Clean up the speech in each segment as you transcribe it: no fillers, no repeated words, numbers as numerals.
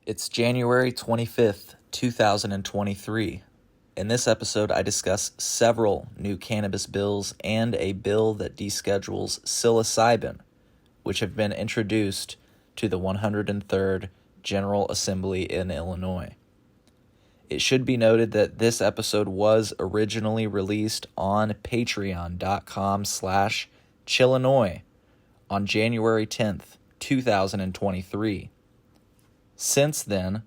It's January 25th, 2023. In this episode, I discuss several new cannabis bills and a bill that deschedules psilocybin, which have been introduced to the 103rd General Assembly in Illinois. It should be noted that this episode was originally released on patreon.com/Chillinois on January 10th, 2023. Since then,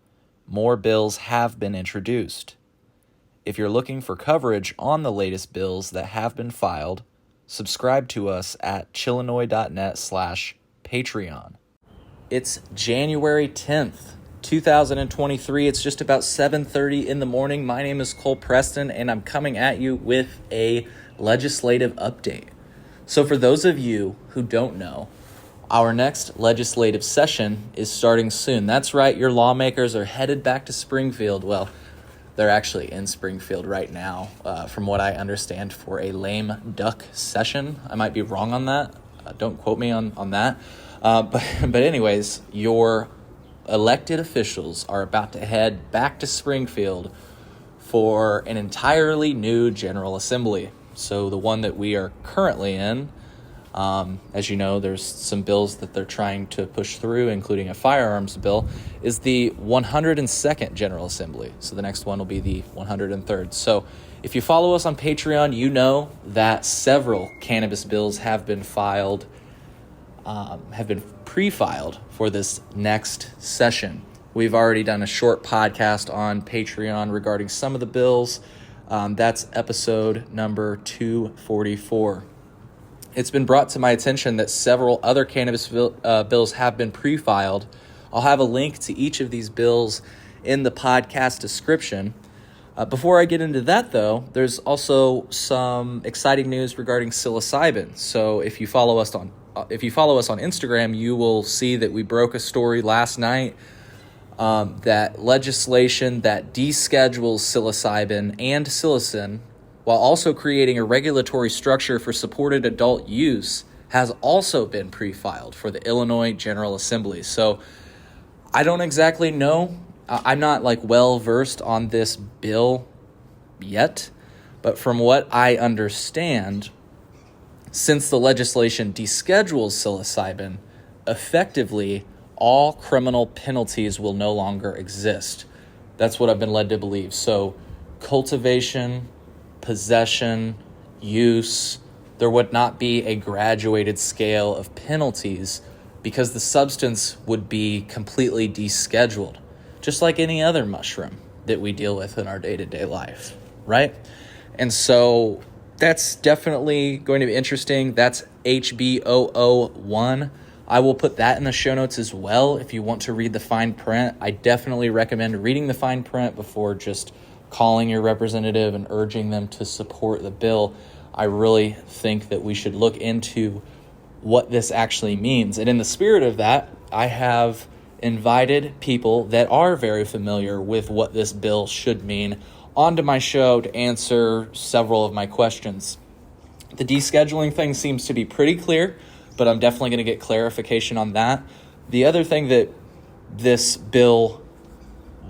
more bills have been introduced. If you're looking for coverage on the latest bills that have been filed, subscribe to us at chillinois.net/Patreon. It's January 10th, 2023. It's just about 7:30 in the morning. My name is Cole Preston, and I'm coming at you with a legislative update. So for those of you who don't know, our next legislative session is starting soon. That's right, your lawmakers are headed back to Springfield. Well, they're actually in Springfield right now, from what I understand, for a lame duck session. I might be wrong on that. Don't quote me on that. But anyways, your elected officials are about to head back to Springfield for an entirely new General Assembly. So the one that we are currently in, as you know, there's some bills that they're trying to push through, including a firearms bill, is the 102nd General Assembly. So the next one will be the 103rd. So if you follow us on Patreon, you know that several cannabis bills have been pre-filed for this next session. We've already done a short podcast on Patreon regarding some of the bills. That's episode number 244. It's been brought to my attention that several other cannabis bills have been pre-filed. I'll have a link to each of these bills in the podcast description. Before I get into that, though, there's also some exciting news regarding psilocybin. So if you follow us on Instagram, you will see that we broke a story last night that legislation that deschedules psilocybin and psilocin, while also creating a regulatory structure for supported adult use, has also been pre-filed for the Illinois General Assembly. So I don't exactly know. I'm not well versed on this bill yet, but from what I understand, since the legislation deschedules psilocybin, effectively all criminal penalties will no longer exist. That's what I've been led to believe. So cultivation, possession, use, there would not be a graduated scale of penalties because the substance would be completely descheduled, just like any other mushroom that we deal with in our day-to-day life, right? And so that's definitely going to be interesting. That's HB001. I will put that in the show notes as well if you want to read the fine print. I definitely recommend reading the fine print before just calling your representative and urging them to support the bill. I really think that we should look into what this actually means. And in the spirit of that, I have invited people that are very familiar with what this bill should mean onto my show to answer several of my questions. The descheduling thing seems to be pretty clear, but I'm definitely going to get clarification on that. The other thing that this bill,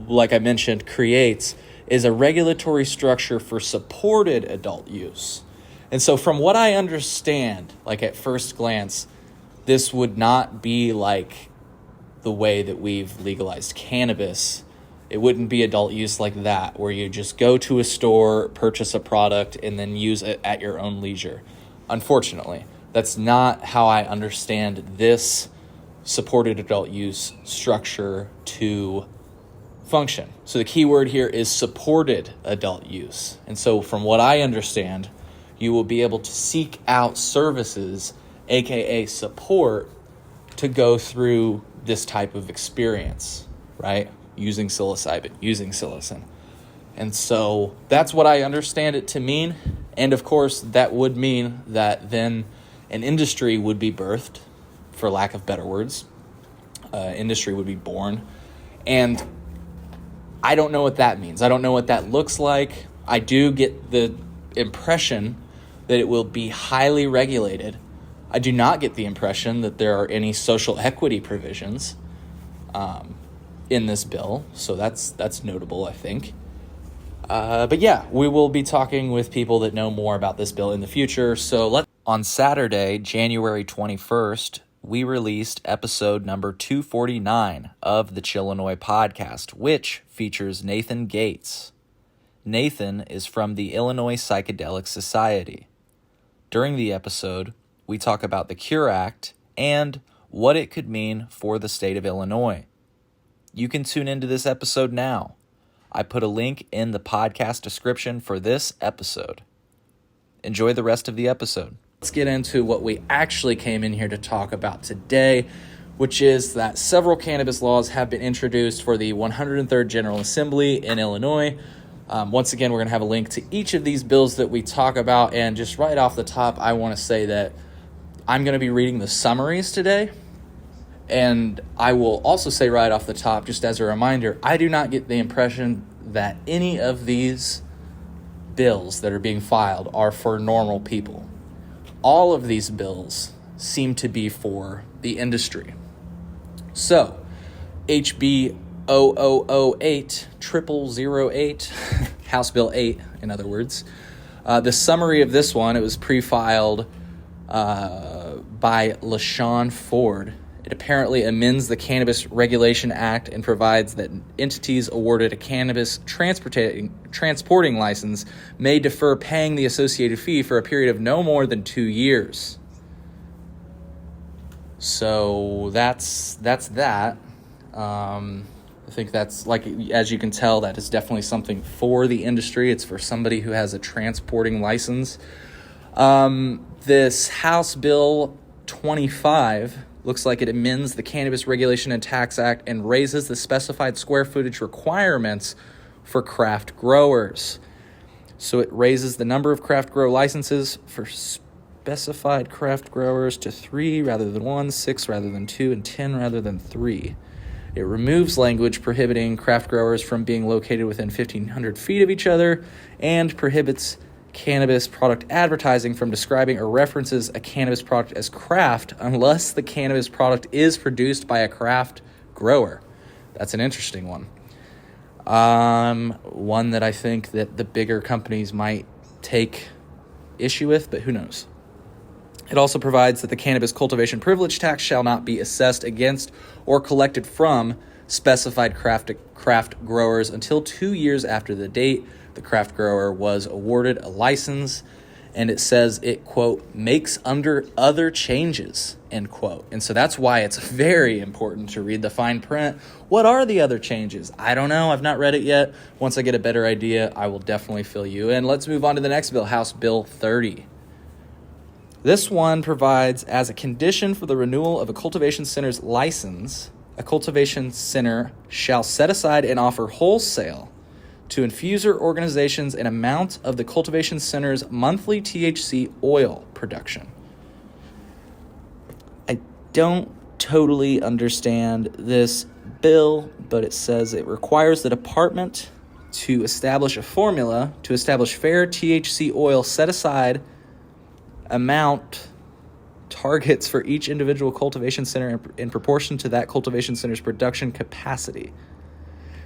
like I mentioned, creates is a regulatory structure for supported adult use. And so from what I understand, at first glance, this would not be like the way that we've legalized cannabis. It wouldn't be adult use like that, where you just go to a store, purchase a product, and then use it at your own leisure. Unfortunately, that's not how I understand this supported adult use structure to function. So the key word here is supported adult use. And so from what I understand, you will be able to seek out services, aka support, to go through this type of experience, right? Using psilocybin, using psilocin. And so that's what I understand it to mean. And of course, that would mean that then an industry would be birthed, for lack of better words. Industry would be born. And I don't know what that means. I don't know what that looks like. I do get the impression that it will be highly regulated. I do not get the impression that there are any social equity provisions. in this bill, so that's notable, I think. But yeah, we will be talking with people that know more about this bill in the future. So on Saturday, January 21st, we released episode number 249 of the Chillinois podcast, which features Nathan Gates. Nathan is from the Illinois Psychedelic Society. During the episode, we talk about the Cure Act and what it could mean for the state of Illinois. You can tune into this episode now. I put a link in the podcast description for this episode. Enjoy the rest of the episode. Let's get into what we actually came in here to talk about today, which is that several cannabis laws have been introduced for the 103rd General Assembly in Illinois. Once again, we're going to have a link to each of these bills that we talk about, and just right off the top, I want to say that I'm going to be reading the summaries today. And I will also say right off the top, just as a reminder, I do not get the impression that any of these bills that are being filed are for normal people. All of these bills seem to be for the industry. So, HB 0008, 0008, House Bill 8, in other words. The summary of this one, it was pre-filed by LaShawn Ford. It apparently amends the Cannabis Regulation Act and provides that entities awarded a cannabis transporting license may defer paying the associated fee for a period of no more than 2 years. So that's that. I think that's, like, as you can tell, that is definitely something for the industry. It's for somebody who has a transporting license. This House Bill 25 looks like it amends the Cannabis Regulation and Tax Act and raises the specified square footage requirements for craft growers. So it raises the number of craft grow licenses for specified craft growers to 3 rather than 1, 6 rather than 2, and 10 rather than 3. It removes language prohibiting craft growers from being located within 1,500 feet of each other and prohibits cannabis product advertising from describing or references a cannabis product as craft unless the cannabis product is produced by a craft grower. That's an interesting one. One that I think that the bigger companies might take issue with, but who knows. It also provides that the cannabis cultivation privilege tax shall not be assessed against or collected from specified craft growers until 2 years after the date the craft grower was awarded a license, and it says it, quote, makes under other changes, end quote. And so that's why it's very important to read the fine print. What are the other changes? I don't know. I've not read it yet. Once I get a better idea, I will definitely fill you in. Let's move on to the next bill, House Bill 30. This one provides, as a condition for the renewal of a cultivation center's license, a cultivation center shall set aside and offer wholesale to infuser organizations an amount of the cultivation center's monthly THC oil production. I don't totally understand this bill, but it says it requires the department to establish a formula to establish fair THC oil set aside amount targets for each individual cultivation center in proportion to that cultivation center's production capacity.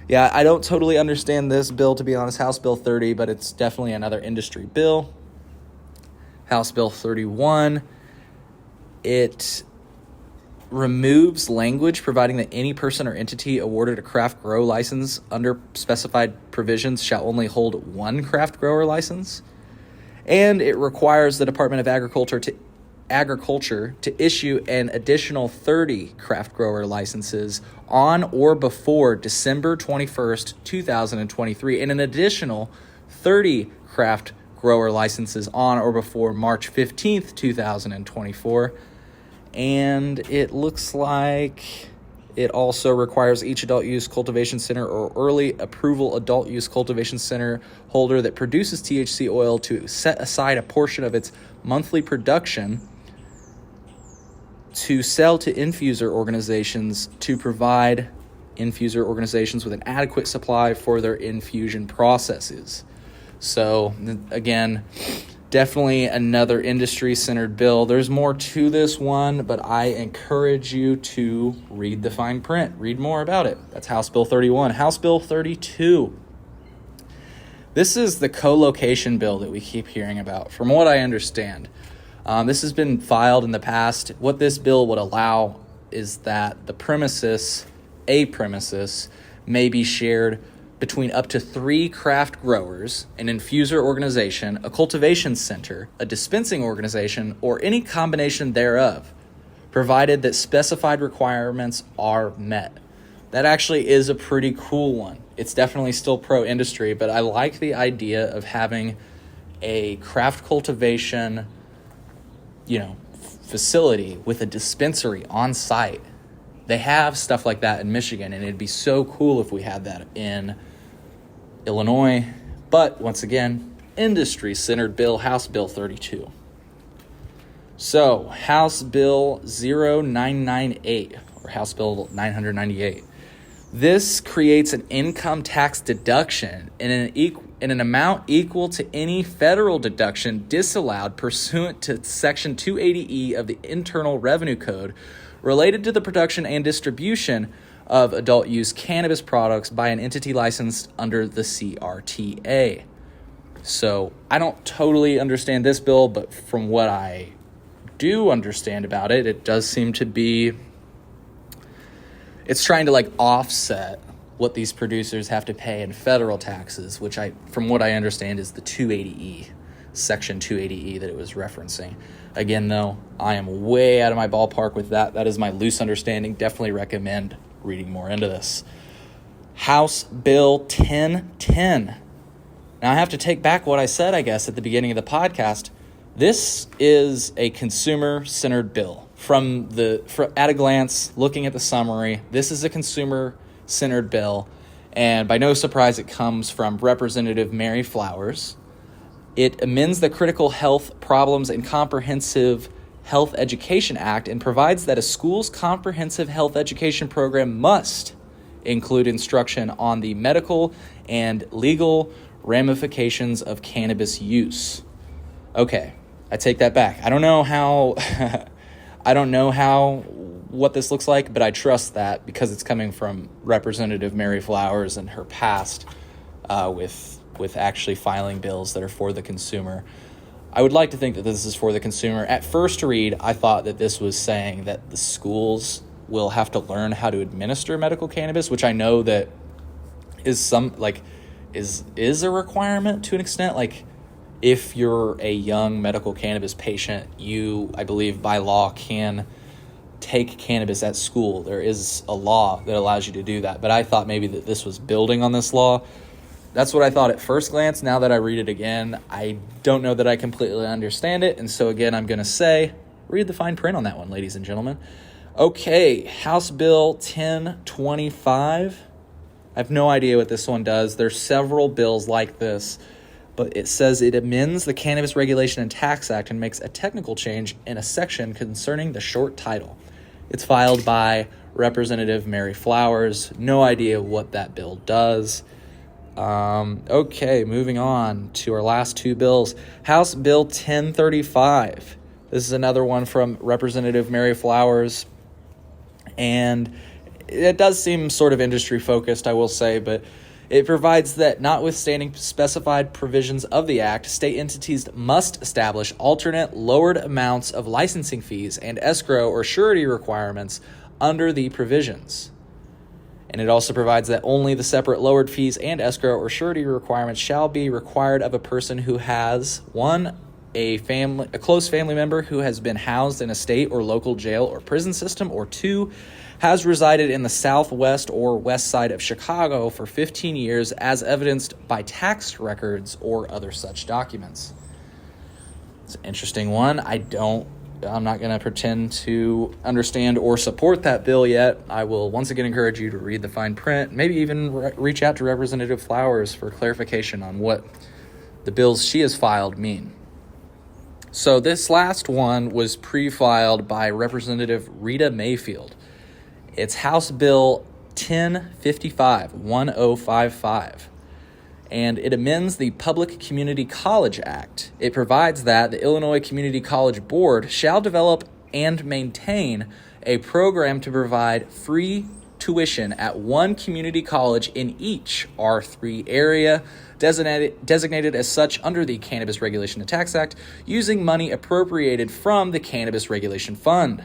Yeah, I don't totally understand this bill, to be honest, House Bill 30, but it's definitely another industry bill. House Bill 31, it removes language providing that any person or entity awarded a craft grow license under specified provisions shall only hold one craft grower license. And it requires the Department of Agriculture to issue an additional 30 craft grower licenses on or before December 21st, 2023, and an additional 30 craft grower licenses on or before March 15th, 2024. And it looks like it also requires each adult use cultivation center or early approval adult use cultivation center holder that produces THC oil to set aside a portion of its monthly production to sell to infuser organizations to provide infuser organizations with an adequate supply for their infusion processes. So, again, Definitely another industry-centered bill. There's more to this one, but I encourage you to read the fine print. Read more about it. That's House Bill 31. House Bill 32. This is the co-location bill that we keep hearing about. From what I understand, this has been filed in the past. What this bill would allow is that a premises, may be shared between up to 3 craft growers, an infuser organization, a cultivation center, a dispensing organization, or any combination thereof, provided that specified requirements are met. That actually is a pretty cool one. It's definitely still pro-industry, but I like the idea of having a craft cultivation, facility with a dispensary on site. They have stuff like that in Michigan, and it'd be so cool if we had that in Illinois. But once again, industry-centered bill, House Bill 32. So, House Bill 0998, or House Bill 998. This creates an income tax deduction in an amount equal to any federal deduction disallowed pursuant to Section 280E of the Internal Revenue Code related to the production and distribution of adult-use cannabis products by an entity licensed under the CRTA. So I don't totally understand this bill, but from what I do understand about it, it does seem to be, it's trying to offset what these producers have to pay in federal taxes, which from what I understand is the 280E, Section 280E that it was referencing. Again, though, I am way out of my ballpark with that. That is my loose understanding. Definitely recommend reading more into this. House Bill 1010. Now, I have to take back what I said, I guess, at the beginning of the podcast. This is a consumer-centered bill. At a glance, looking at the summary, this is a consumer-centered bill, and by no surprise, it comes from Representative Mary Flowers. It amends the Critical Health Problems and Comprehensive Health Education Act and provides that a school's comprehensive health education program must include instruction on the medical and legal ramifications of cannabis use. Okay, I take that back. I don't know what this looks like, but I trust that because it's coming from Representative Mary Flowers and her past with actually filing bills that are for the consumer. I would like to think that this is for the consumer. At first read, I thought that this was saying that the schools will have to learn how to administer medical cannabis, which I know that is a requirement to an extent. If you're a young medical cannabis patient, you, I believe by law, can take cannabis at school. There is a law that allows you to do that. But I thought maybe that this was building on this law. That's what I thought at first glance. Now that I read it again, I don't know that I completely understand it. And so again, I'm going to say, read the fine print on that one, ladies and gentlemen. Okay, House Bill 1025. I have no idea what this one does. There's several bills like this, but it says it amends the Cannabis Regulation and Tax Act and makes a technical change in a section concerning the short title. It's filed by Representative Mary Flowers. No idea what that bill does. Okay, moving on to our last two bills. House Bill 1035. This is another one from Representative Mary Flowers, and it does seem sort of industry focused, I will say, but it provides that notwithstanding specified provisions of the Act, state entities must establish alternate lowered amounts of licensing fees and escrow or surety requirements under the provisions. And it also provides that only the separate lowered fees and escrow or surety requirements shall be required of a person who has, 1, a close family member who has been housed in a state or local jail or prison system, or 2, has resided in the southwest or west side of Chicago for 15 years as evidenced by tax records or other such documents. It's an interesting one. I'm not going to pretend to understand or support that bill yet. I will once again encourage you to read the fine print, maybe even reach out to Representative Flowers for clarification on what the bills she has filed mean. So this last one was pre-filed by Representative Rita Mayfield. It's House Bill 1055. and it amends the Public Community College Act. It provides that the Illinois Community College Board shall develop and maintain a program to provide free tuition at one community college in each R3 area designated as such under the Cannabis Regulation and Tax Act, using money appropriated from the Cannabis Regulation Fund.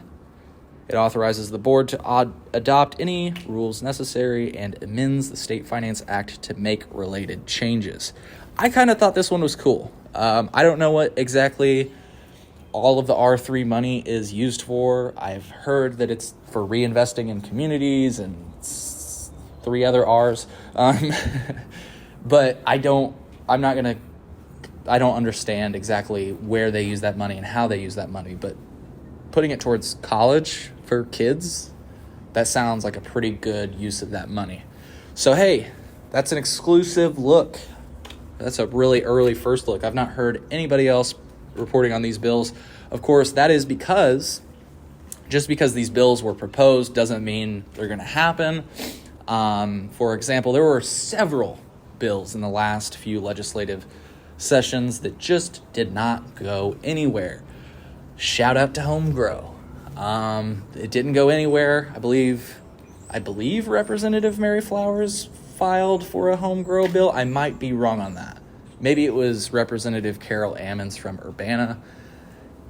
It authorizes the board to adopt any rules necessary and amends the State Finance Act to make related changes. I kind of thought this one was cool. I don't know what exactly all of the R3 money is used for. I've heard that it's for reinvesting in communities and 3 other R's. But I don't understand exactly where they use that money and how they use that money. But putting it towards college for kids, that sounds like a pretty good use of that money. So, hey, that's an exclusive look. That's a really early first look. I've not heard anybody else reporting on these bills. Of course, that is because just because these bills were proposed doesn't mean they're going to happen. For example, there were several bills in the last few legislative sessions that just did not go anywhere. Shout out to Home Grow. It didn't go anywhere. I believe Representative Mary Flowers filed for a Home Grow bill. I might be wrong on that. Maybe it was Representative Carol Ammons from Urbana.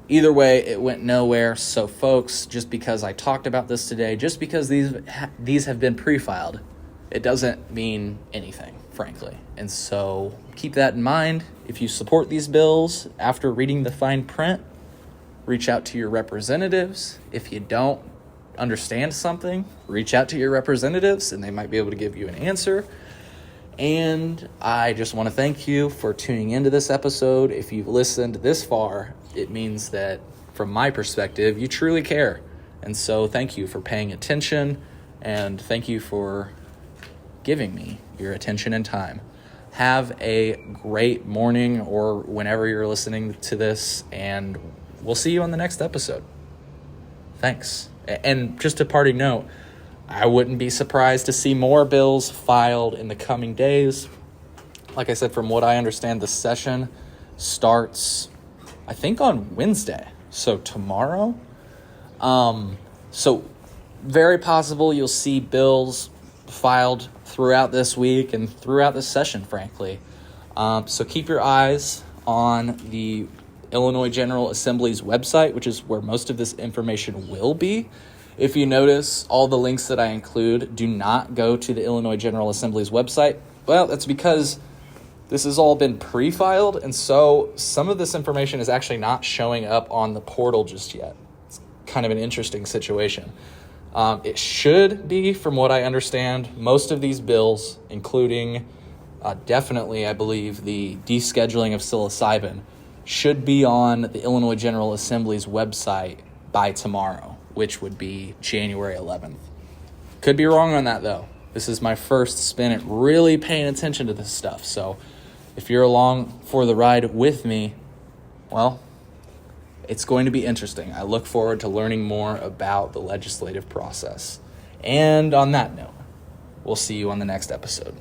Either way, it went nowhere. So, folks, just because I talked about this today, just because these have been pre-filed, it doesn't mean anything, frankly. And so keep that in mind. If you support these bills after reading the fine print, reach out to your representatives. If you don't understand something, reach out to your representatives, and they might be able to give you an answer. And I just want to thank you for tuning into this episode. If you've listened this far, it means that, from my perspective, you truly care. And so thank you for paying attention, and thank you for giving me your attention and time. Have a great morning or whenever you're listening to this, and we'll see you on the next episode. Thanks. And just a parting note, I wouldn't be surprised to see more bills filed in the coming days. Like I said, from what I understand, the session starts, I think, on Wednesday. So tomorrow. So very possible you'll see bills filed throughout this week and throughout this session, frankly. So keep your eyes on the Illinois General Assembly's website, which is where most of this information will be. If you notice, all the links that I include do not go to the Illinois General Assembly's website. Well, that's because this has all been pre-filed, and so some of this information is actually not showing up on the portal just yet. It's kind of an interesting situation. It should be, from what I understand, most of these bills, including definitely, I believe, the descheduling of psilocybin, should be on the Illinois General Assembly's website by tomorrow, which would be January 11th. Could be wrong on that, though. This is my first spin at really paying attention to this stuff. So if you're along for the ride with me, well, it's going to be interesting. I look forward to learning more about the legislative process. And on that note, we'll see you on the next episode.